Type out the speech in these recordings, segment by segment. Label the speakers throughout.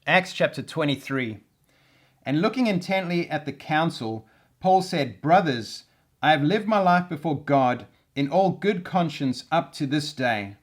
Speaker 1: Acts chapter 23. And looking intently at the council, Paul said, "Brothers, I have lived my life before God in all good conscience up to this day."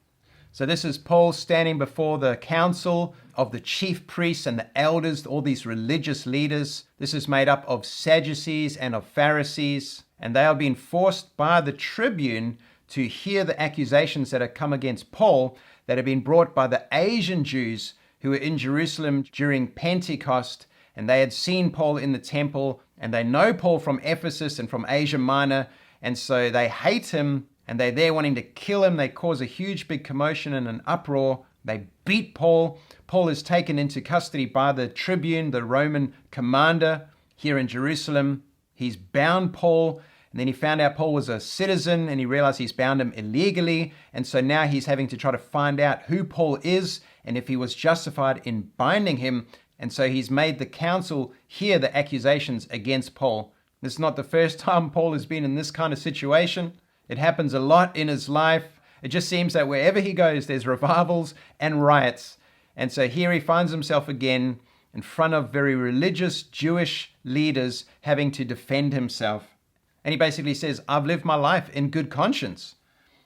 Speaker 1: So this is Paul standing before the council of the chief priests and the elders, all these religious leaders. This is made up of Sadducees and of Pharisees, and they are being forced by the tribune to hear the accusations that have come against Paul that have been brought by the Asian Jews who were in Jerusalem during Pentecost, and they had seen Paul in the temple, and they know Paul from Ephesus and from Asia Minor, and so they hate him, and they're there wanting to kill him. They cause a huge big commotion and an uproar. They beat Paul. Paul is taken into custody by the tribune, the Roman commander here in Jerusalem. He's bound Paul, and then he found out Paul was a citizen, and he realized he's bound him illegally, and so now he's having to try to find out who Paul is and if he was justified in binding him. And so he's made the council hear the accusations against Paul. This is not the first time Paul has been in this kind of situation. It happens a lot in his life. It just seems that wherever he goes, there's revivals and riots. And so here he finds himself again in front of very religious Jewish leaders having to defend himself. And he basically says, "I've lived my life in good conscience."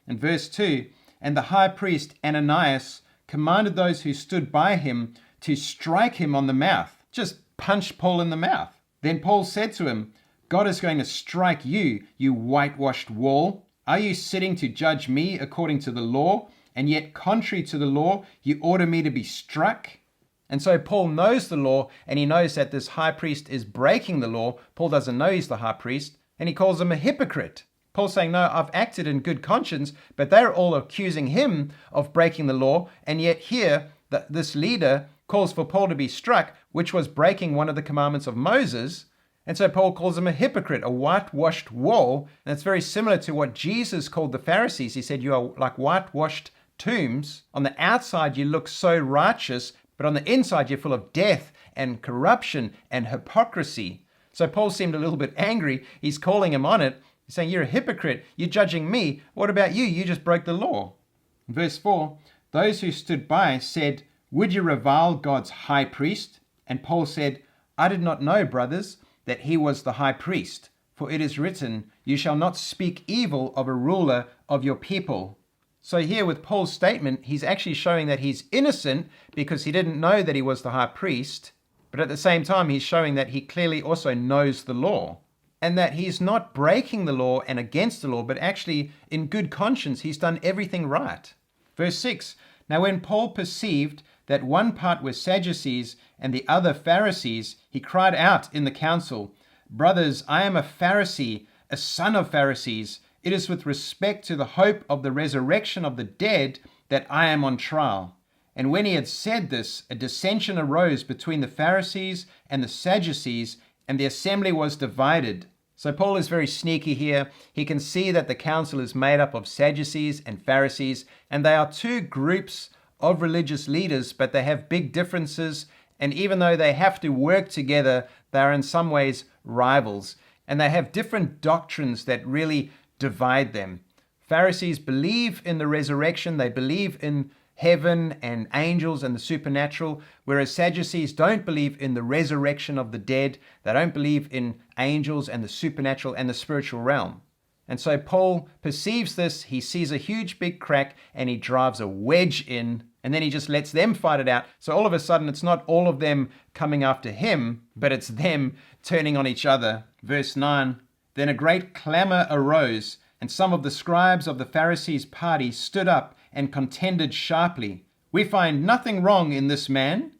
Speaker 1: In verse 2, "And the high priest Ananias commanded those who stood by him to strike him on the mouth." Just punch Paul in the mouth. Then Paul said to him, "God is going to strike you, you whitewashed wall. Are you sitting to judge me according to the law? And yet contrary to the law, you order me to be struck?" And so Paul knows the law, and he knows that this high priest is breaking the law. Paul doesn't know he's the high priest, and he calls him a hypocrite. Paul's saying, "No, I've acted in good conscience," but they're all accusing him of breaking the law. And yet here, this leader calls for Paul to be struck, which was breaking one of the commandments of Moses. And so Paul calls him a hypocrite, a whitewashed wall. And it's very similar to what Jesus called the Pharisees. He said, "You are like whitewashed tombs. On the outside, you look so righteous, but on the inside, you're full of death and corruption and hypocrisy." So Paul seemed a little bit angry. He's calling him on it. He's saying, "You're a hypocrite. You're judging me. What about you? You just broke the law." Verse 4, "Those who stood by said, 'Would you revile God's high priest?' And Paul said, 'I did not know, brothers, that he was the high priest. For it is written, you shall not speak evil of a ruler of your people.'" So here with Paul's statement, he's actually showing that he's innocent because he didn't know that he was the high priest. But at the same time, he's showing that he clearly also knows the law, and that he's not breaking the law and against the law, but actually in good conscience, he's done everything right. Verse 6, "Now when Paul perceived that one part were Sadducees and the other Pharisees, he cried out in the council, 'Brothers, I am a Pharisee, a son of Pharisees. It is with respect to the hope of the resurrection of the dead that I am on trial.' And when he had said this, a dissension arose between the Pharisees and the Sadducees, and the assembly was divided." So Paul is very sneaky here. He can see that the council is made up of Sadducees and Pharisees, and they are two groups of religious leaders, but they have big differences. And even though they have to work together, they are in some ways rivals. And they have different doctrines that really divide them. Pharisees believe in the resurrection. They believe in heaven and angels and the supernatural, whereas Sadducees don't believe in the resurrection of the dead. They don't believe in angels and the supernatural and the spiritual realm. And so Paul perceives this, he sees a huge big crack, and he drives a wedge in, and then he just lets them fight it out. So all of a sudden, it's not all of them coming after him, but it's them turning on each other. Verse 9, "Then a great clamor arose, and some of the scribes of the Pharisees' party stood up and contended sharply. 'We find nothing wrong in this man.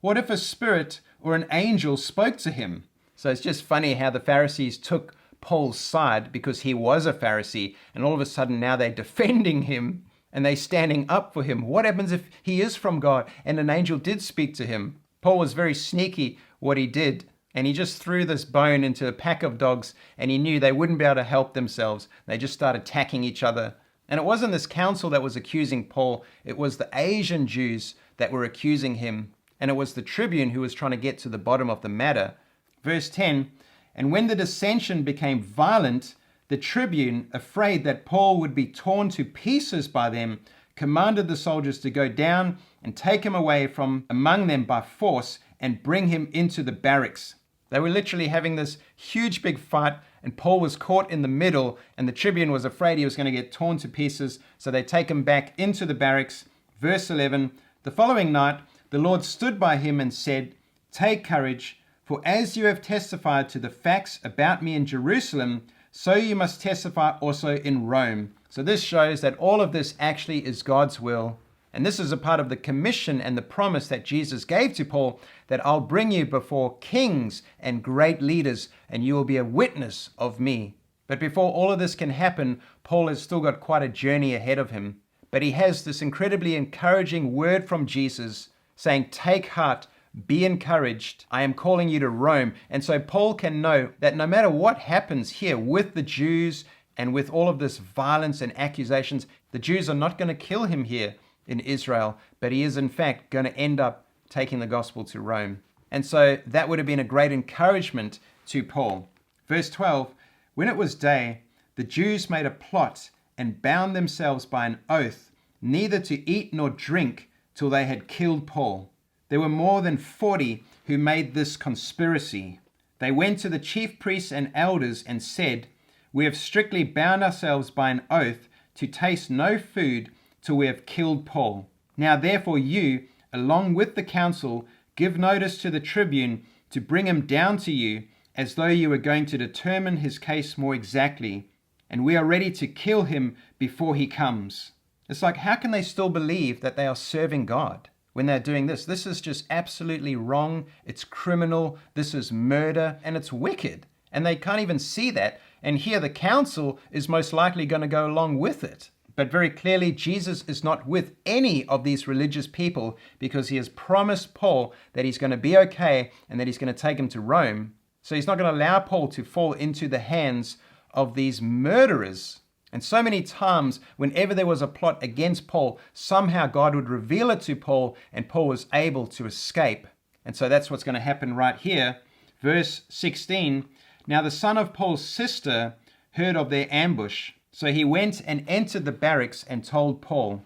Speaker 1: What if a spirit or an angel spoke to him?'" So it's just funny how the Pharisees took Paul's side because he was a Pharisee, and all of a sudden now they're defending him and they're standing up for him. What happens if he is from God and an angel did speak to him? Paul was very sneaky what he did, and he just threw this bone into a pack of dogs, and he knew they wouldn't be able to help themselves. They just started attacking each other. And it wasn't this council that was accusing Paul, it was the Asian Jews that were accusing him, and it was the tribune who was trying to get to the bottom of the matter. Verse 10, "And when the dissension became violent, the tribune, afraid that Paul would be torn to pieces by them, commanded the soldiers to go down and take him away from among them by force and bring him into the barracks. They were literally having this huge big fight, and Paul was caught in the middle, and the tribune was afraid he was going to get torn to pieces, so they take him back into the barracks. Verse 11, the following night, the Lord stood by him and said, "Take courage, for as you have testified to the facts about me in Jerusalem, so you must testify also in Rome." So this shows that all of this actually is God's will. And this is a part of the commission and the promise that Jesus gave to Paul, that I'll bring you before kings and great leaders, and you will be a witness of me. But before all of this can happen, Paul has still got quite a journey ahead of him. But he has this incredibly encouraging word from Jesus saying, "Take heart, be encouraged. I am calling you to Rome." And so Paul can know that no matter what happens here with the Jews and with all of this violence and accusations, the Jews are not going to kill him here in Israel, but he is in fact going to end up taking the gospel to Rome. And so that would have been a great encouragement to Paul. Verse 12, when it was day, the Jews made a plot and bound themselves by an oath, neither to eat nor drink till they had killed Paul. There were more than 40 who made this conspiracy. They went to the chief priests and elders and said, "We have strictly bound ourselves by an oath to taste no food till we have killed Paul. Now therefore you, along with the council, give notice to the tribune to bring him down to you, as though you were going to determine his case more exactly, and we are ready to kill him before he comes." It's like, how can they still believe that they are serving God when they're doing this? This is just absolutely wrong. It's criminal. This is murder, and it's wicked. And they can't even see that. And here the council is most likely going to go along with it. But very clearly, Jesus is not with any of these religious people, because he has promised Paul that he's going to be okay and that he's going to take him to Rome. So he's not going to allow Paul to fall into the hands of these murderers. And so many times, whenever there was a plot against Paul, somehow God would reveal it to Paul, and Paul was able to escape. And so that's what's going to happen right here. Verse 16, now the son of Paul's sister heard of their ambush. So he went and entered the barracks and told Paul.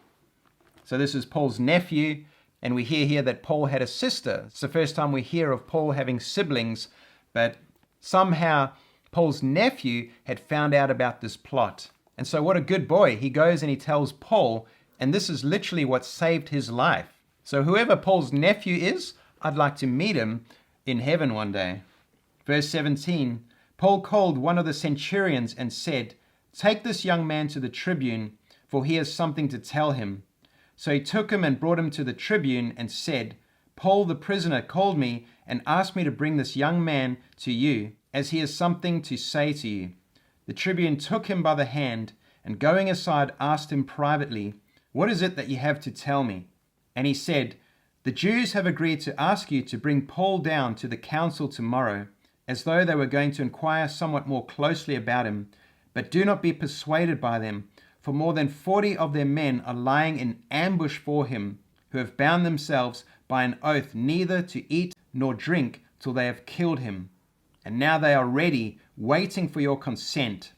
Speaker 1: So this is Paul's nephew, and we hear here that Paul had a sister. It's the first time we hear of Paul having siblings, but somehow Paul's nephew had found out about this plot. And so what a good boy. He goes and he tells Paul, and this is literally what saved his life. So whoever Paul's nephew is, I'd like to meet him in heaven one day. Verse 17, Paul called one of the centurions and said, "Take this young man to the tribune, for he has something to tell him." So he took him and brought him to the tribune and said, "Paul the prisoner called me and asked me to bring this young man to you, as he has something to say to you." The tribune took him by the hand, and going aside asked him privately, "What is it that you have to tell me?" And he said, "The Jews have agreed to ask you to bring Paul down to the council tomorrow, as though they were going to inquire somewhat more closely about him. But do not be persuaded by them, for more than 40 of their men are lying in ambush for him, who have bound themselves by an oath neither to eat nor drink till they have killed him. And now they are ready, waiting for your consent."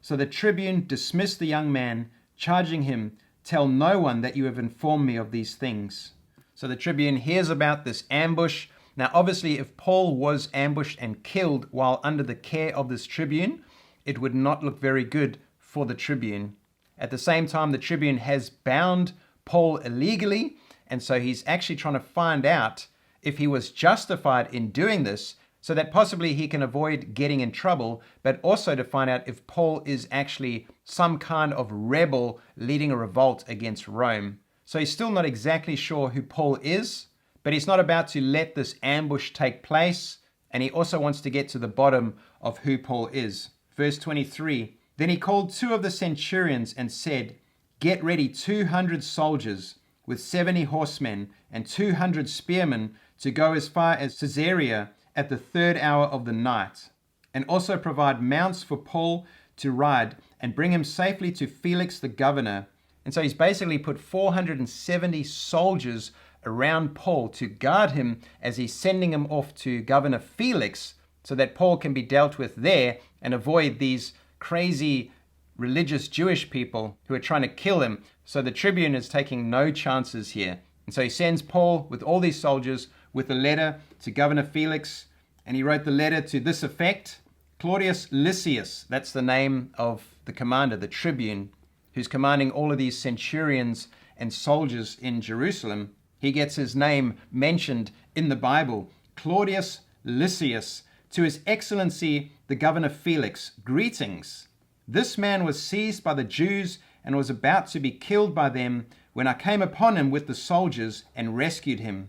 Speaker 1: So the tribune dismissed the young man, charging him, "Tell no one that you have informed me of these things." So the tribune hears about this ambush. Now obviously, if Paul was ambushed and killed while under the care of this tribune, it would not look very good for the tribune. At the same time, the tribune has bound Paul illegally, and so he's actually trying to find out if he was justified in doing this, so that possibly he can avoid getting in trouble, but also to find out if Paul is actually some kind of rebel leading a revolt against Rome. So he's still not exactly sure who Paul is, but he's not about to let this ambush take place, and he also wants to get to the bottom of who Paul is. Verse 23, then he called 2 of the centurions and said, "Get ready 200 soldiers with 70 horsemen and 200 spearmen to go as far as Caesarea at the 3rd hour of the night, and also provide mounts for Paul to ride and bring him safely to Felix the governor." And so he's basically put 470 soldiers around Paul to guard him as he's sending him off to Governor Felix, so that Paul can be dealt with there and avoid these crazy religious Jewish people who are trying to kill him. So the tribune is taking no chances here. And so he sends Paul with all these soldiers with a letter to Governor Felix. And he wrote the letter to this effect: Claudius Lysias, that's the name of the commander, the tribune, who's commanding all of these centurions and soldiers in Jerusalem. He gets his name mentioned in the Bible. Claudius Lysias, to His Excellency the Governor Felix, greetings. This man was seized by the Jews and was about to be killed by them when I came upon him with the soldiers and rescued him,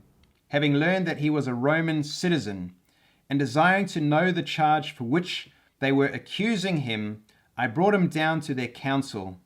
Speaker 1: having learned that he was a Roman citizen, and desiring to know the charge for which they were accusing him, I brought him down to their council.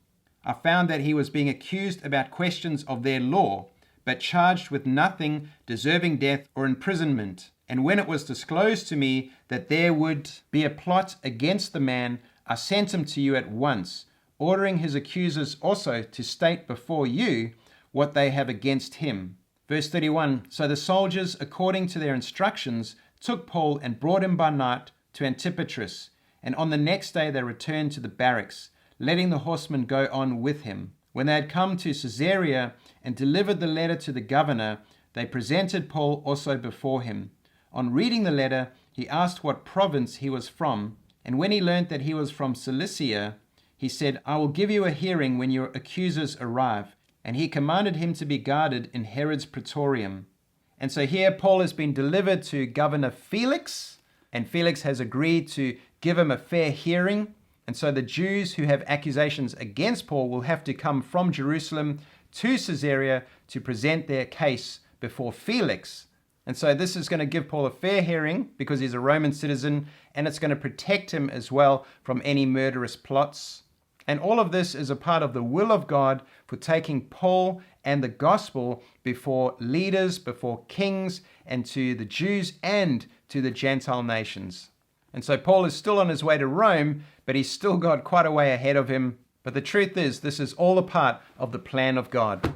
Speaker 1: I found that he was being accused about questions of their law, but charged with nothing deserving death or imprisonment. And when it was disclosed to me that there would be a plot against the man, I sent him to you at once, ordering his accusers also to state before you what they have against him. Verse 31, so the soldiers, according to their instructions, took Paul and brought him by night to Antipatris, and on the next day they returned to the barracks, letting the horsemen go on with him. When they had come to Caesarea and delivered the letter to the governor, they presented Paul also before him. On reading the letter, he asked what province he was from, and when he learnt that he was from Cilicia, he said, I will give you a hearing when your accusers arrive. And he commanded him to be guarded in Herod's praetorium. And so here Paul has been delivered to Governor Felix, and Felix has agreed to give him a fair hearing. And so the Jews who have accusations against Paul will have to come from Jerusalem to Caesarea to present their case before Felix. And so this is going to give Paul a fair hearing because he's a Roman citizen, and it's going to protect him as well from any murderous plots. And all of this is a part of the will of God for taking Paul and the gospel before leaders, before kings, and to the Jews and to the Gentile nations. And so Paul is still on his way to Rome, but he's still got quite a way ahead of him. But the truth is, this is all a part of the plan of God.